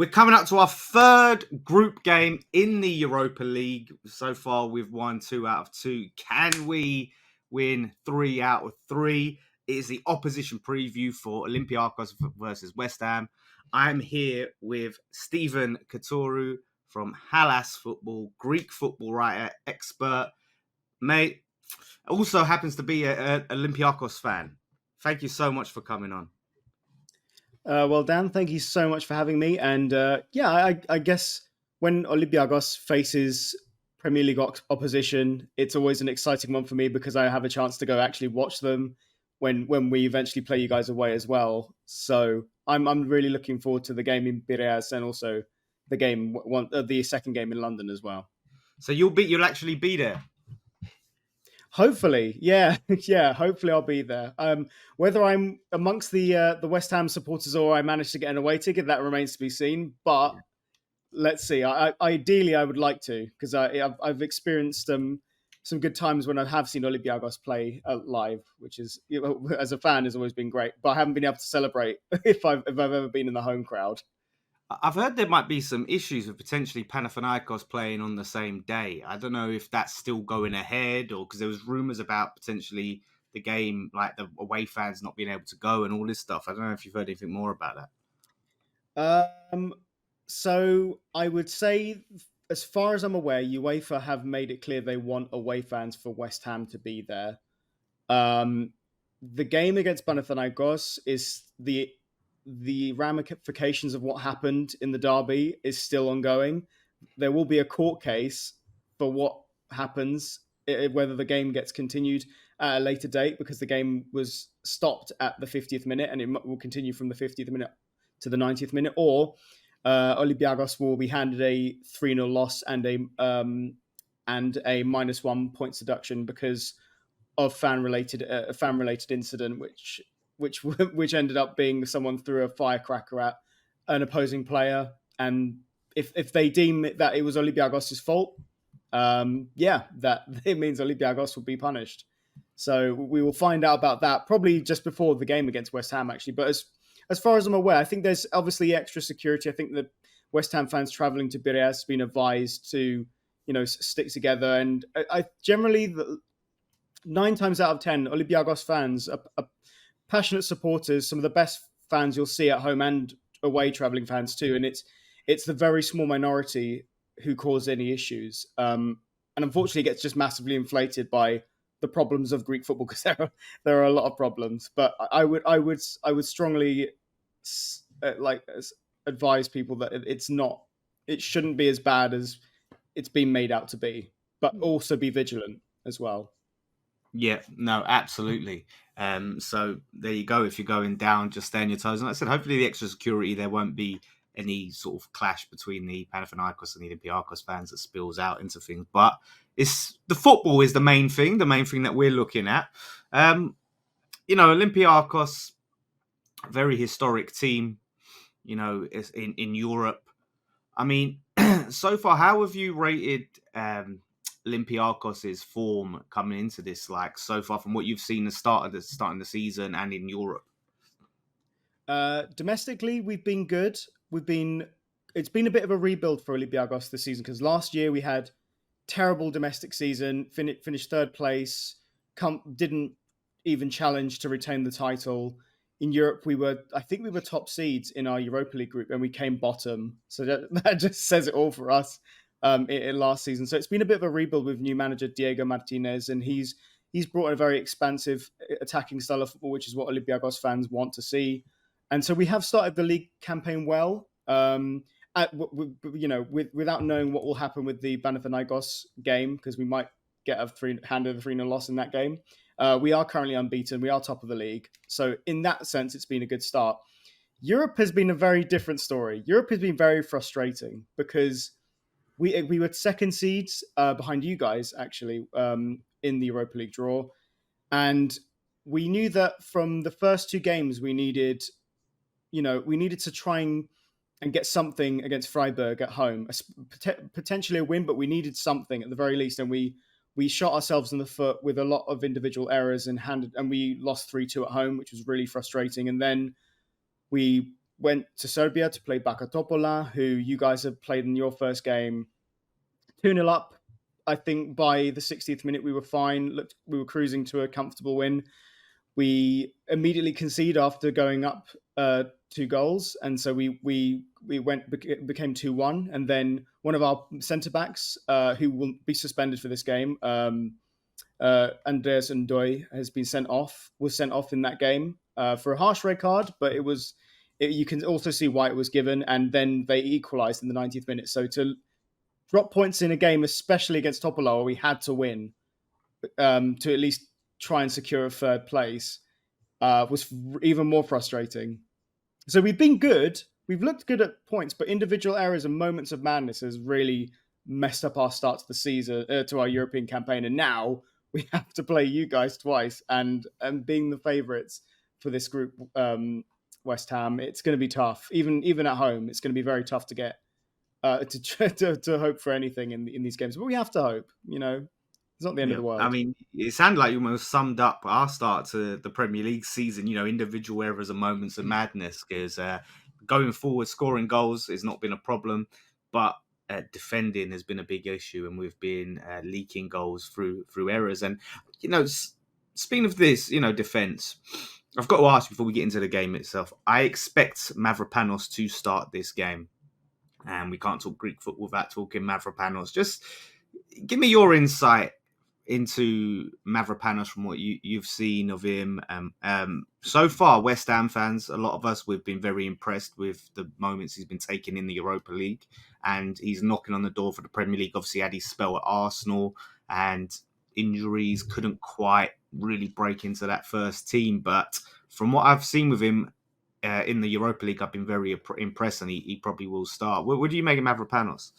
We're coming up to our third group game in the Europa League. So far, we've won 2 out of 2. Can we win 3 out of 3? It is the opposition preview for Olympiacos versus West Ham. I'm here with Stephen Katoru from Hellas Football, Greek football writer, expert. Mate, also happens to be an Olympiacos fan. Thank you so much for coming on. Well, Dan, thank you so much for having me. And I guess when Olympiacos faces Premier League opposition, it's always an exciting one for me because I have a chance to go actually watch them when we eventually play you guys away as well. So I'm really looking forward to the game in Piraeus and also the second game in London as well. So you'll actually be there. Hopefully, yeah. Hopefully, I'll be there. Whether I'm amongst the West Ham supporters or I manage to get an away ticket, that remains to be seen. But let's see. Ideally, I would like to because I've experienced some good times when I have seen Olympiacos play live, which is as a fan has always been great. But I haven't been able to celebrate if I've ever been in the home crowd. I've heard there might be some issues with potentially Panathinaikos playing on the same day. I don't know if that's still going ahead or because there was rumours about potentially the game, like the away fans not being able to go and all this stuff. I don't know if you've heard anything more about that. So I would say, as far as I'm aware, UEFA have made it clear they want away fans for West Ham to be there. The game against Panathinaikos is the ramifications of what happened in the derby is still ongoing. There will be a court case for what happens, whether the game gets continued at a later date, because the game was stopped at the 50th minute and it will continue from the 50th minute to the 90th minute, or Olympiacos will be handed a 3-0 loss and a -1 points deduction because of a fan-related incident, which ended up being someone threw a firecracker at an opposing player. And if they deem that it was Olympiacos' fault, that it means Olympiacos will be punished. So we will find out about that probably just before the game against West Ham, actually. But as far as I'm aware, I think there's obviously extra security. I think that West Ham fans travelling to Piraeus have been advised to, stick together. And I generally, 9 times out of 10, Olympiacos fans are passionate supporters, some of the best fans you'll see at home and away, travelling fans too. And it's the very small minority who cause any issues. And unfortunately, it gets just massively inflated by the problems of Greek football because there are a lot of problems. But I would strongly advise people that it shouldn't be as bad as it's been made out to be, but also be vigilant as well. Yeah, no, absolutely. So there you go. If you're going down, just stay on your toes. And like I said, hopefully the extra security, there won't be any sort of clash between the Panathinaikos and the Olympiacos fans that spills out into things. But the football is the main thing that we're looking at. Olympiacos, very historic team, is in Europe. I mean, so far, how have you rated Olympiacos' form coming into this, like so far from what you've seen the starting the season and in Europe? Domestically, we've been good. It's been a bit of a rebuild for Olympiacos this season because last year we had terrible domestic season, finished third place, didn't even challenge to retain the title. In Europe, I think we were top seeds in our Europa League group and we came bottom. So that just says it all for us. In last season. So it's been a bit of a rebuild with new manager Diego Martinez, and he's brought a very expansive attacking style of football, which is what Olympiacos fans want to see. And so we have started the league campaign well, without knowing what will happen with the Panathinaikos game, because we might get handed a 3-0 loss in that game. We are currently unbeaten. We are top of the league. So in that sense, it's been a good start. Europe has been a very different story. Europe has been very frustrating because we were second seeds behind you guys, actually, in the Europa League draw. And we knew that from the first 2 games, we needed to try and get something against Freiburg at home. Potentially a win, but we needed something at the very least. And we shot ourselves in the foot with a lot of individual errors and we lost 3-2 at home, which was really frustrating. And then we went to Serbia to play Baka Topola, who you guys have played in your first game 2-0 up. I think by the 60th minute we were fine. We were cruising to a comfortable win. We immediately conceded after going up 2 goals, and so we became 2-1. And then one of our centre backs, who will be suspended for this game, Andreas Ndoye, was sent off in that game for a harsh red card, but you can also see why it was given, and then they equalised in the 90th minute. So to drop points in a game, especially against Topola, we had to win to at least try and secure a third place, was even more frustrating. So we've been good. We've looked good at points, but individual errors and moments of madness has really messed up our start to the season, to our European campaign. And now we have to play you guys twice. And being the favourites for this group, West Ham, it's going to be tough. Even at home, it's going to be very tough to get to hope for anything in these games. But we have to hope. It's not the end of the world. I mean, it sounded like you almost summed up our start to the Premier League season, individual errors and moments of madness, because going forward, scoring goals has not been a problem, but defending has been a big issue, and we've been leaking goals through errors. And, speaking of this, defence, I've got to ask before we get into the game itself, I expect Mavrapanos to start this game. And we can't talk Greek football without talking Mavropanos. Just give me your insight into Mavropanos from what you've seen of him. So far, West Ham fans, a lot of us, we've been very impressed with the moments he's been taking in the Europa League, and he's knocking on the door for the Premier League. Obviously, had his spell at Arsenal, and injuries couldn't quite really break into that first team. But from what I've seen with him in the Europa League, I've been very impressed, and he probably will start. What do you make of Mavropanos?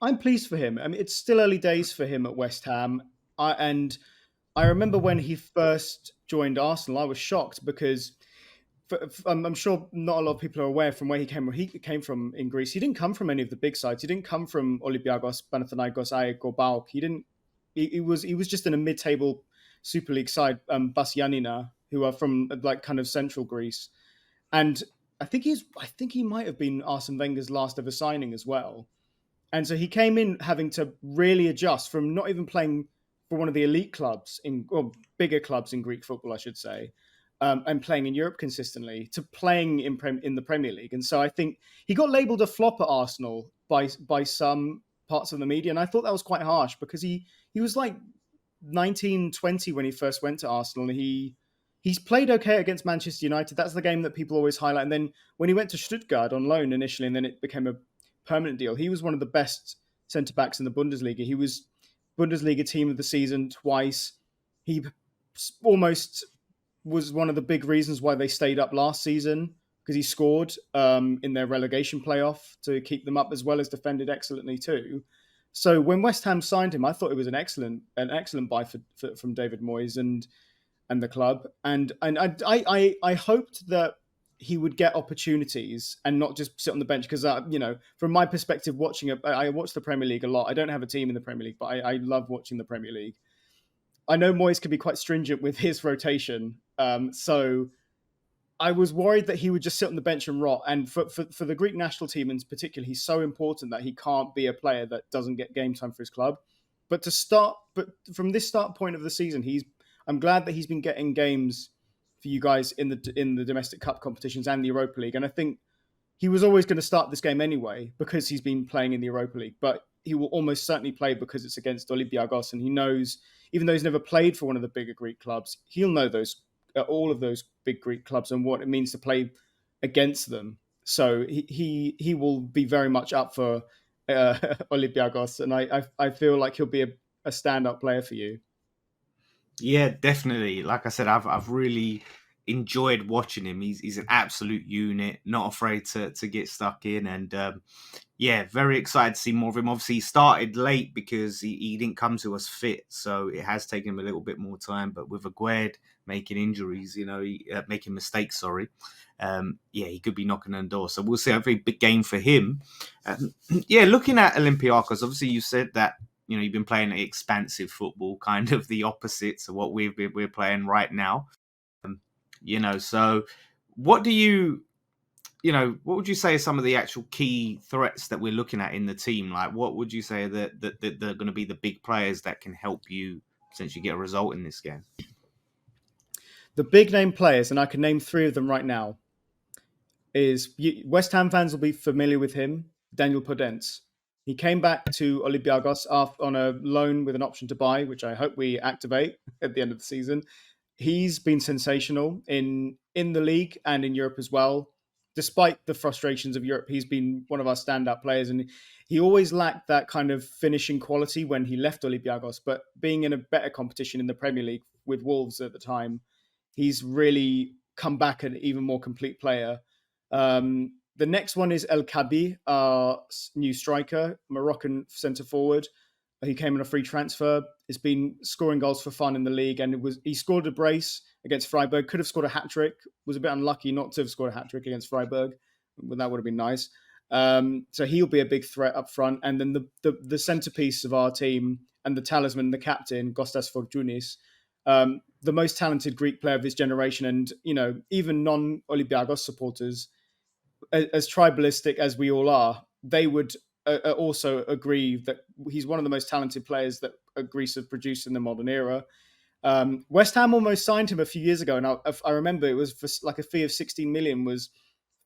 I'm pleased for him. I mean, it's still early days for him at West Ham. And I remember when he first joined Arsenal, I was shocked because I'm sure not a lot of people are aware from where he came. He came from in Greece. He didn't come from any of the big sides. He didn't come from Olympiacos, Panathinaikos, AEK, or PAOK. He was just in a mid-table Super League side, Basianina, who are from like kind of central Greece. And I think he might have been Arsene Wenger's last ever signing as well. And so he came in having to really adjust from not even playing for one of the elite clubs or bigger clubs in Greek football, I should say, and playing in Europe consistently, to playing in the Premier League. And so I think he got labelled a flop at Arsenal by some parts of the media, and I thought that was quite harsh because he was like 19, 20 when he first went to Arsenal. He's played okay against Manchester United. That's the game that people always highlight. And then when he went to Stuttgart on loan initially, and then it became a permanent deal, he was one of the best centre-backs in the Bundesliga. He was Bundesliga team of the season twice. He almost was one of the big reasons why they stayed up last season, because he scored in their relegation playoff to keep them up, as well as defended excellently too. So when West Ham signed him, I thought it was an excellent buy from David Moyes and the club. And I hoped that he would get opportunities and not just sit on the bench, because from my perspective, I watch the Premier League a lot. I don't have a team in the Premier League, but I love watching the Premier League. I know Moyes can be quite stringent with his rotation, so I was worried that he would just sit on the bench and rot. And for the Greek national team in particular, he's so important that he can't be a player that doesn't get game time for his club. But from this start point of the season, I'm glad that he's been getting games for you guys in the domestic cup competitions and the Europa League. And I think he was always going to start this game anyway because he's been playing in the Europa League. But he will almost certainly play because it's against Olympiacos, and he knows, even though he's never played for one of the bigger Greek clubs, he'll know all of those big Greek clubs and what it means to play against them. So he will be very much up for Olympiacos, and I feel like he'll be a stand-up player for you. Yeah, definitely. Like I said, I've really enjoyed watching him. He's an absolute unit, not afraid to get stuck in, and very excited to see more of him. Obviously, he started late because he didn't come to us fit, so it has taken him a little bit more time. But with Aguerd making injuries, making mistakes, he could be knocking on the door. So we'll see. A very big game for him. Looking at Olympiacos, obviously you said that you've been playing expansive football, kind of the opposite to what we're playing right now. So what do you what would you say are some of the actual key threats that we're looking at in the team? Like, what would you say that they're going to be the big players that can help you potentially get a result in this game? The big name players, and I can name three of them right now, is West Ham fans will be familiar with him, Daniel Podence. He came back to Olympiacos on a loan with an option to buy, which I hope we activate at the end of the season. He's been sensational in the league and in Europe as well. Despite the frustrations of Europe, he's been one of our standout players, and he always lacked that kind of finishing quality when he left Olympiacos. But being in a better competition in the Premier League with Wolves at the time, he's really come back an even more complete player. The next one is El Kabi, our new striker, Moroccan centre forward. He came on a free transfer. Has been scoring goals for fun in the league, and he scored a brace against Freiburg. Could have scored a hat trick. Was a bit unlucky not to have scored a hat trick against Freiburg. But that would have been nice. So he'll be a big threat up front. And then the centerpiece of our team and the talisman, the captain, Kostas Fortounis, the most talented Greek player of his generation, and even non-Olympiacos supporters, as tribalistic as we all are, they would also agree that he's one of the most talented players that Greece have produced in the modern era. West Ham almost signed him a few years ago, and I remember it was for like a fee of 16 million was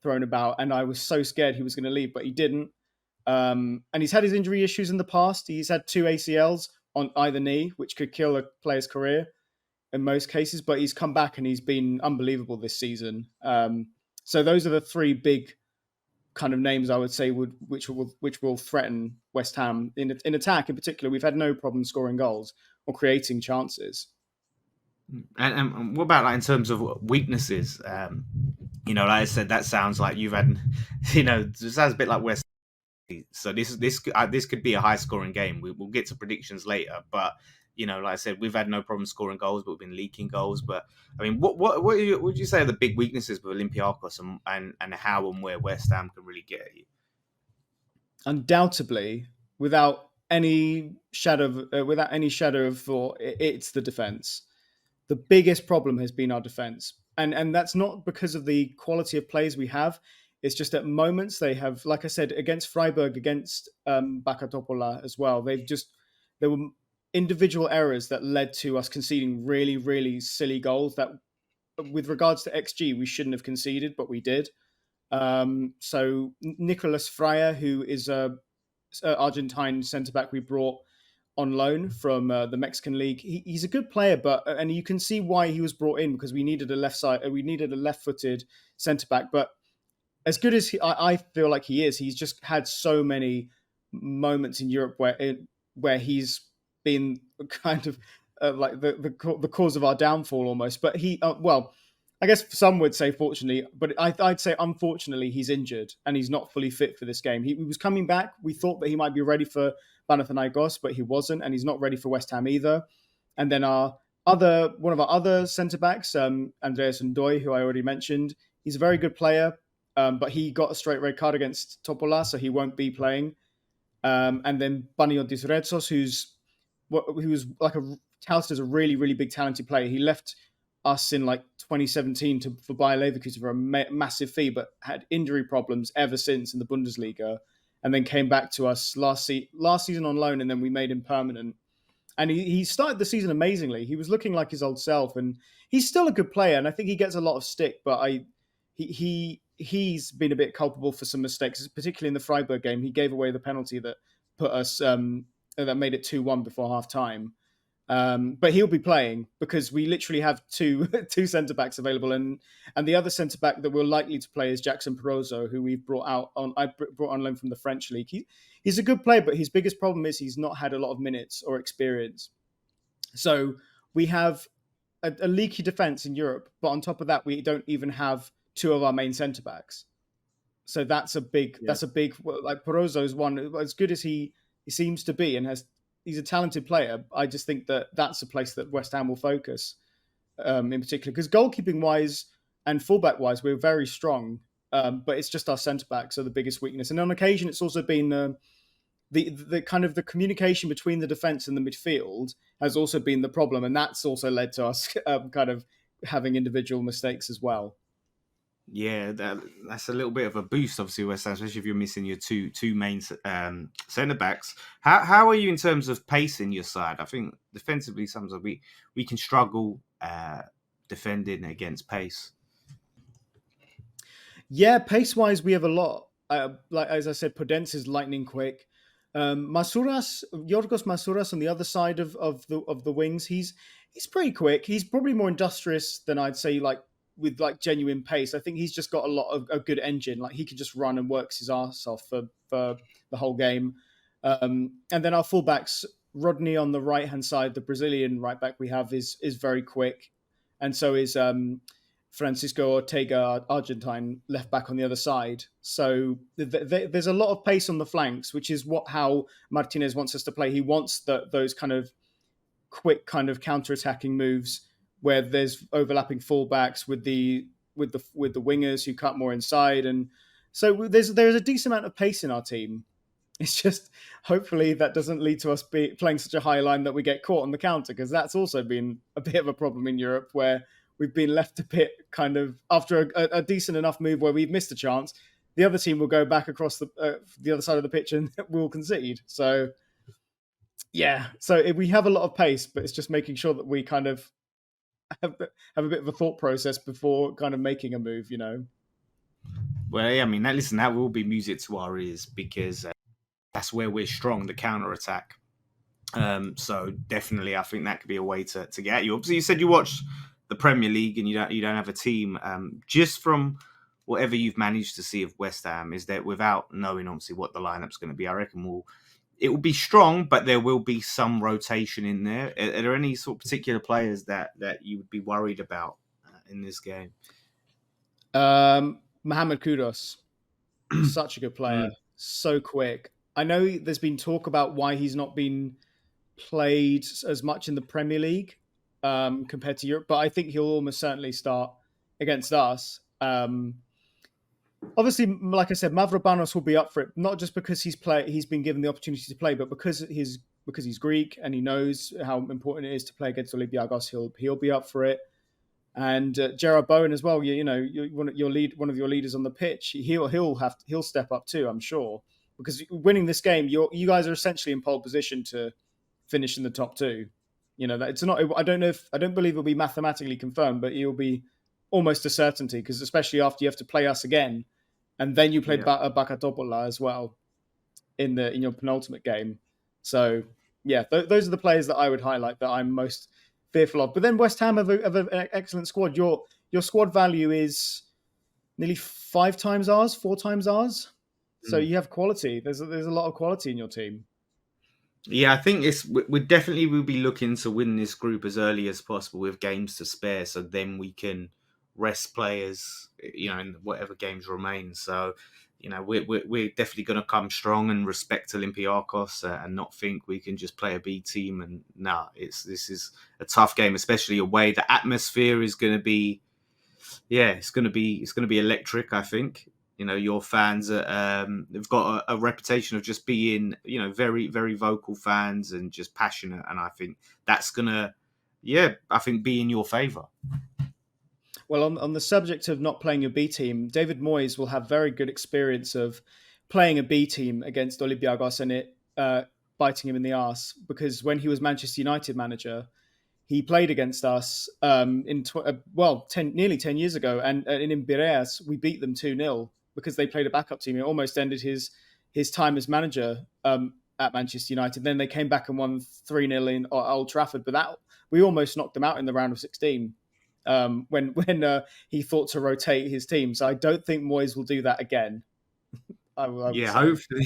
thrown about, and I was so scared he was going to leave, but he didn't. And he's had his injury issues in the past. He's had 2 ACLs on either knee, which could kill a player's career in most cases, but he's come back and he's been unbelievable this season. So those are the three big kind of names I would say which will threaten West Ham in attack. In particular, we've had no problem scoring goals or creating chances. And what about, like, in terms of weaknesses? Like I said, that sounds like you've had, it sounds a bit like West. So this could be a high scoring game. We'll get to predictions later, but like I said, we've had no problem scoring goals, but we've been leaking goals. But I mean, what would you say are the big weaknesses with Olympiacos, and how and where West Ham can really get at you? Undoubtedly, without any shadow of thought, it's the defense. The biggest problem has been our defense, and that's not because of the quality of players we have. It's just at moments they have, like I said, against Freiburg, against Bakatopola as well. There were individual errors that led to us conceding really, really silly goals that, with regards to XG, we shouldn't have conceded, but we did. So Nicolas Freire, who is a Argentine centre back we brought on loan from the Mexican league, he's a good player, and you can see why he was brought in, because we needed a left-footed centre back. But as good as I feel like he is, he's just had so many moments in Europe where he's been kind of like the cause of our downfall almost. But I guess some would say fortunately, but I'd say unfortunately he's injured and he's not fully fit for this game. He was coming back. We thought that he might be ready for Panathinaikos, but he wasn't, and he's not ready for West Ham either. And then one of our other centre backs, Andreas Ndoye, who I already mentioned, he's a very good player, but he got a straight red card against Topola, so he won't be playing. And then Paniotis Retsos, who was like touted as a really, really big talented player. He left us in like 2017 for Bayer Leverkusen for a massive fee, but had injury problems ever since in the Bundesliga, and then came back to us last season on loan, and then we made him permanent. And he started the season amazingly. He was looking like his old self, and he's still a good player, and I think he gets a lot of stick, but he's been a bit culpable for some mistakes, particularly in the Freiburg game. He gave away the penalty that put us that made it 2-1 before half time. But he'll be playing because we literally have two centre backs available, and the other centre back that we're likely to play is Jackson Perozo, who we've brought on loan from the French league. He's a good player, but his biggest problem is he's not had a lot of minutes or experience. So we have a leaky defence in Europe, but on top of that, we don't even have two of our main centre backs. So that's a big like Perozo's one, as good as he seems to be, and he's a talented player. I just think that that's a place that West Ham will focus in particular, because goalkeeping wise and fullback wise, we're very strong, but it's just our centre backs are the biggest weakness. And on occasion, it's also been the kind of the communication between the defence and the midfield has also been the problem, and that's also led to us kind of having individual mistakes as well. Yeah, that's a little bit of a boost, obviously, West Ham, especially if you're missing your two main centre backs. How are you in terms of pacing your side? I think defensively, sometimes we can struggle defending against pace. Yeah, pace wise, we have a lot. Like as I said, Podence is lightning quick. Masuras, Yorgos Masuras on the other side of the wings, he's pretty quick. He's probably more industrious than I'd say, like with like genuine pace. I think he's just got a lot of a good engine. Like he can just run and works his ass off for the whole game. And then our fullbacks, Rodney on the right hand side, the Brazilian right back we have is very quick, and so is Francisco Ortega, Argentine left back on the other side. So there's a lot of pace on the flanks, which is how Martinez wants us to play. He wants those kind of quick kind of counter-attacking moves where there's overlapping fullbacks with the wingers who cut more inside, and so there's a decent amount of pace in our team. It's just hopefully that doesn't lead to us playing such a high line that we get caught on the counter, because that's also been a bit of a problem in Europe where we've been left a bit kind of after a decent enough move where we've missed a chance. The other team will go back across the other side of the pitch and we'll concede. So yeah, so we have a lot of pace, but it's just making sure that we kind of have a bit of a thought process before kind of making a move. Well, yeah, I mean, listen, that will be music to our ears because that's where we're strong, the counter attack. So definitely, I think that could be a way to get at you. Obviously, you said you watched the Premier League and you don't have a team. Just from whatever you've managed to see of West Ham, is that without knowing obviously what the lineup's going to be, I reckon it will be strong, but there will be some rotation in there. Are there any sort of particular players that you would be worried about in this game? Mohamed Kudus, such a good player, so quick. I know there's been talk about why he's not been played as much in the Premier League compared to Europe, but I think he'll almost certainly start against us. Obviously, like I said, Mavropanos will be up for it, not just because he's been given the opportunity to play, but because he's Greek and he knows how important it is to play against Olympiacos. He'll be up for it. And Gerard Bowen as well. One of your leaders on the pitch. He'll step up too, I'm sure, because winning this game, you guys are essentially in pole position to finish in the top two. That it's not. I don't believe it'll be mathematically confirmed, but it'll be almost a certainty, because especially after you have to play us again, and then you played Bakatopola as well in your penultimate game. So yeah, those are the players that I would highlight that I'm most fearful of. But then West Ham have an excellent squad. Your squad value is nearly 4 times ours. So you have quality. There's a lot of quality in your team. Yeah, I think we definitely will be looking to win this group as early as possible with games to spare, so then we can rest players, in whatever games remain. So, we're definitely going to come strong and respect Olympiacos and not think we can just play a B team. And this is a tough game, especially away. The atmosphere is going to be, it's going to be electric, I think. Your fans they've got a reputation of just being, very, very vocal fans and just passionate. And I think that's going to, be in your favour. Well, on the subject of not playing a B team, David Moyes will have very good experience of playing a B team against Olympiacos and it biting him in the arse, because when he was Manchester United manager, he played against us nearly 10 years ago. And in Piraeus, we beat them 2-0 because they played a backup team. It almost ended his time as manager at Manchester United. Then they came back and won 3-0 in Old Trafford. But we almost knocked them out in the round of 16 when he thought to rotate his team. So I don't think Moyes will do that again. I would say.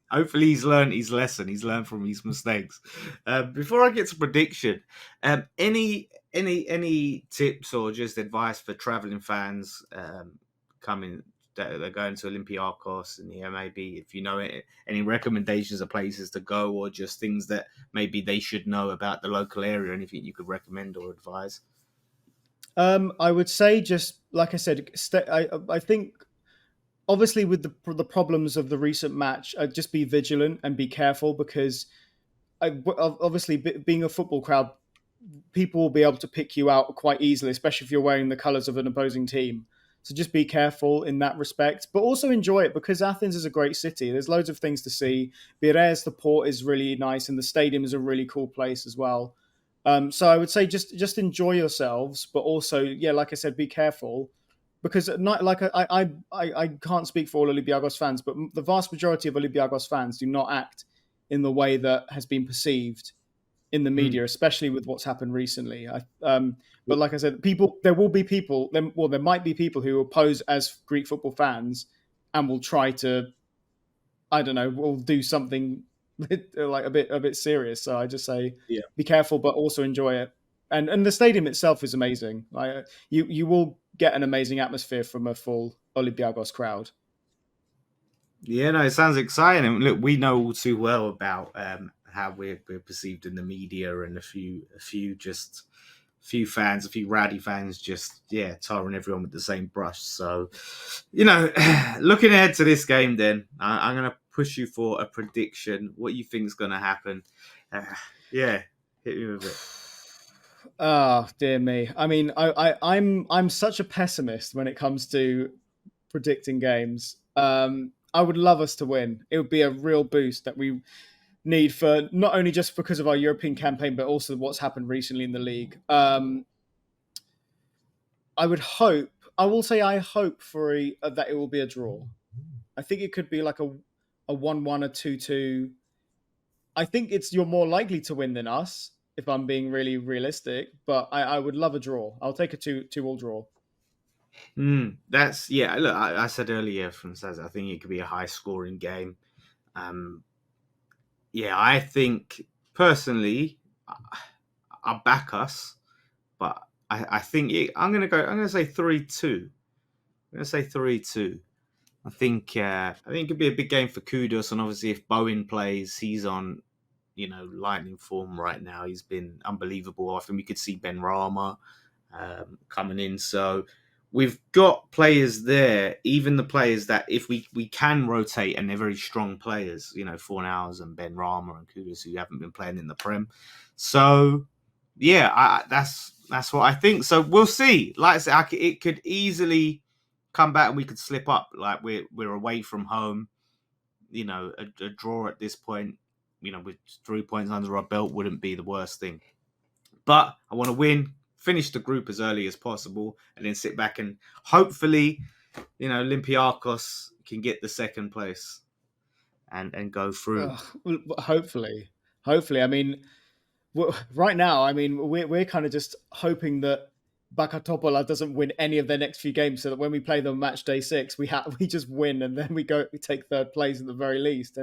Hopefully he's learned his lesson. He's learned from his mistakes. Before I get to prediction, any tips or just advice for traveling fans coming that are going to Olympiacos and maybe if you know it, any recommendations of places to go or just things that maybe they should know about the local area? Anything you could recommend or advise? I would say, just like I said, I think obviously with the problems of the recent match, just be vigilant and be careful, because obviously being a football crowd, people will be able to pick you out quite easily, especially if you're wearing the colours of an opposing team. So just be careful in that respect, but also enjoy it because Athens is a great city. There's loads of things to see. Piraeus, the port, is really nice, and the stadium is a really cool place as well. So I would say just enjoy yourselves, but also, yeah, like I said, be careful because not like I can't speak for all Olympiacos fans, but the vast majority of Olympiacos fans do not act in the way that has been perceived in the Mm. media, especially with what's happened recently. But like I said, there will be people. There might be people who will pose as Greek football fans and will try to, I don't know, will do something like a bit serious. So I just say, Yeah. be careful, but also enjoy it. And the stadium itself is amazing. Like you will get an amazing atmosphere from a full Olympiacos crowd. Yeah, no, it sounds exciting. And look, we know all too well about how we're perceived in the media, and a few fans, a few rowdy fans, just tarring everyone with the same brush. So, looking ahead to this game, then I'm going to push you for a prediction. What you think is going to happen? Uh, yeah, hit me with it. Oh dear me! I mean, I'm such a pessimist when it comes to predicting games. I would love us to win. It would be a real boost that we need for not only just because of our European campaign, but also what's happened recently in the league. I would hope. I will say I hope that it will be a draw. I think it could be like a 1-1, a 2-2. I think you're more likely to win than us if I'm being really realistic. But I would love a draw. I'll take a 2-2 all draw. That's yeah. Look, I said earlier from Saz, I think it could be a high scoring game. Um, yeah, I think personally, I'll back us, but I think I'm gonna go. I'm gonna say 3-2. I'm gonna say 3-2. I think it could be a big game for Kudos, and obviously if Bowen plays, he's on lightning form right now. He's been unbelievable. I think we could see Ben Rama coming in. So we've got players there, even the players that if we can rotate and they're very strong players, Fornals and Ben Rama and Kudus who haven't been playing in the Prem. So yeah, that's what I think. So we'll see. Like I said, it could easily come back and we could slip up. Like we're away from home. A draw at this point, with 3 points under our belt wouldn't be the worst thing. But I want to win, finish the group as early as possible, and then sit back and hopefully, Olympiacos can get the second place and go through. Well, hopefully. I mean, right now, I mean, we're kind of just hoping that Bakatopola doesn't win any of their next few games, so that when we play them match day 6, we just win, and then we take third place at the very least.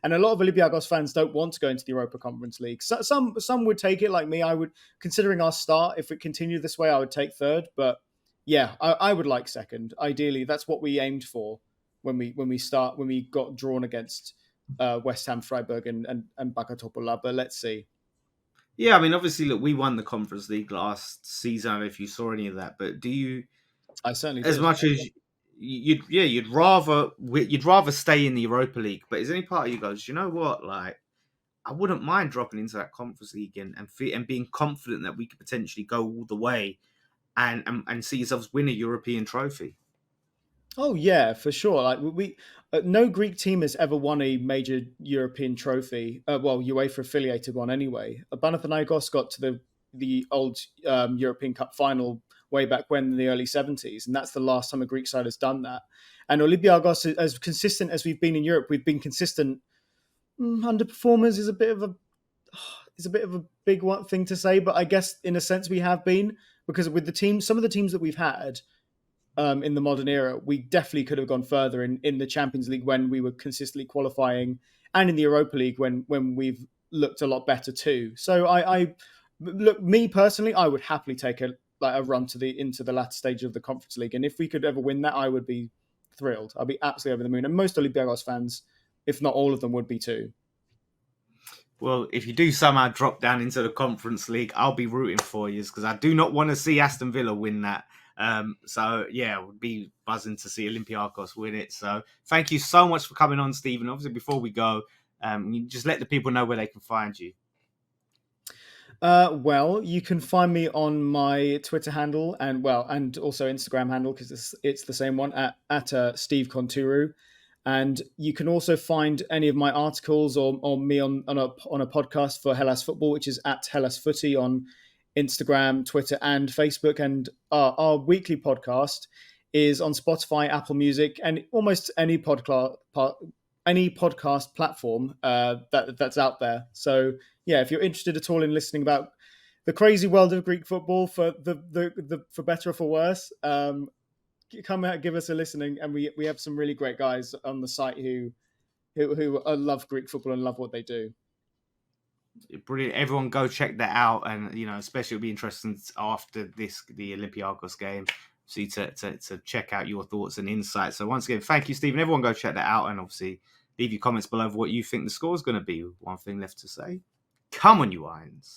And a lot of Olympiacos fans don't want to go into the Europa Conference League. So, some would take it, like me. I would, considering our start, if it continued this way, I would take third. But yeah, I would like second. Ideally, that's what we aimed for when we got drawn against West Ham, Freiburg, and Bakatopola. But let's see. Yeah, I mean, obviously, look, we won the Conference League last season. I don't know if you saw any of that, but do you, I certainly as did. much as you'd rather stay in the Europa League, but is any part of you goes, you know what, like I wouldn't mind dropping into that Conference League and being confident that we could potentially go all the way and see yourselves win a European trophy. Oh yeah, for sure. Like no Greek team has ever won a major European trophy. Well, UEFA affiliated one anyway. Panathinaikos got to the old European Cup final way back when in the early 70s, and that's the last time a Greek side has done that. And Olympiacos, as consistent as we've been in Europe, we've been consistent. Underperformers is a big one thing to say, but I guess in a sense we have been, because with some of the teams that we've had in the modern era, we definitely could have gone further in the Champions League when we were consistently qualifying, and in the Europa League when we've looked a lot better too. So I look, me personally, I would happily take a run into the latter stage of the Conference League, and if we could ever win that, I would be thrilled. I'd be absolutely over the moon, and most Olympiacos fans, if not all of them, would be too. Well, if you do somehow drop down into the Conference League, I'll be rooting for you because I do not want to see Aston Villa win that. So yeah, it would be buzzing to see Olympiacos win it. So thank you so much for coming on, Stephen. Obviously, before we go, you just let the people know where they can find you. Well, you can find me on my Twitter handle and also Instagram handle because it's the same one at Steve Conturu, and you can also find any of my articles or me on a podcast for Hellas Football, which is at Hellas Footy on Instagram, Twitter, and Facebook, and our weekly podcast is on Spotify, Apple Music, and almost any podcast platform that's out there. So yeah, if you're interested at all in listening about the crazy world of Greek football for for better or for worse, come out, give us a listening, and we have some really great guys on the site who love Greek football and love what they do. Brilliant. Everyone go check that out. And, especially it'll be interesting after the Olympiacos game. See to check out your thoughts and insights. So once again, thank you, Stephen. Everyone go check that out. And obviously leave your comments below of what you think the score is going to be. One thing left to say. Come on, you Irons.